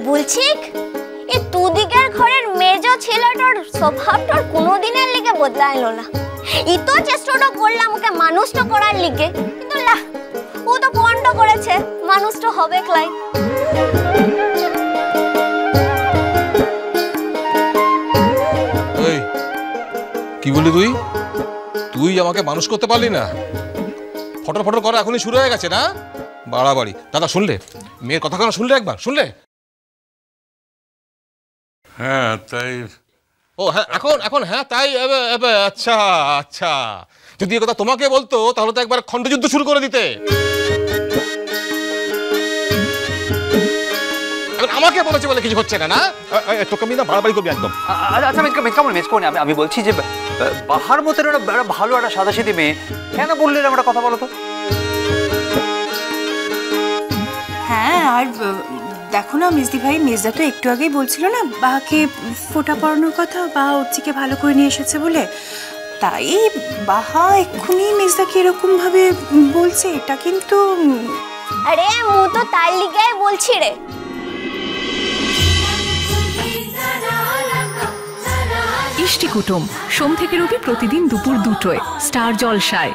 বলছি এ দুদিকের ঘরের মেজ ছেলেটার স্বভাবটার কোনোদিনের লিগে বদলাইলো না। ই তো চেষ্টাটা করলাম ওকে মানুষটা করার লিগে, কিন্তু না, ও তো পণ্ড করেছে, মানুষটা হবে ক্লাই। কি বললি তুই? তুই আমাকে মানুষ করতে পারলি না? ফটো ফটো করা এখনই শুরু হয়ে গেছে না? বাড়াবাড়ি। দাদা শুনলে? মেয়ের কথা কেন শুনলে? একবার শুনলে? হ্যাঁ তাই। ও হ্যাঁ, এখন এখন হ্যাঁ তাই। আচ্ছা আচ্ছা, যদি এ কথা তোমাকে বলতো তাহলে তো একবার খণ্ডযুদ্ধ শুরু করে দিতে। আমাকে বলেছে বলে কিছু হচ্ছে না। না তোকে আমি না বাড়াবাড়ি করবি একদম। আচ্ছা কেমন মেজ কোন? আমি বলছি যে বাহার মতো একটা ভালো একটা সাদাসিধে মেয়ে, কেন বললেন একটা কথা বলো তো? হ্যাঁ, আর দেখো না মেজদি ভাই, মেজদা তো একটু আগেই বলছিল না বাহাকে ফোঁটা পড়ানোর কথা, বাহা ওরচিকে ভালো করে নিয়ে এসেছে বলে। তাই বাহা এক্ষুনি মেজদাকে এরকম ভাবে বলছে, এটা কিন্তু। আরে মু তো তার লিগাই বলছি রে। ইষ্টি কুটুম সোম থেকে রবি প্রতিদিন দুপুর 2টায় স্টার জলসায়।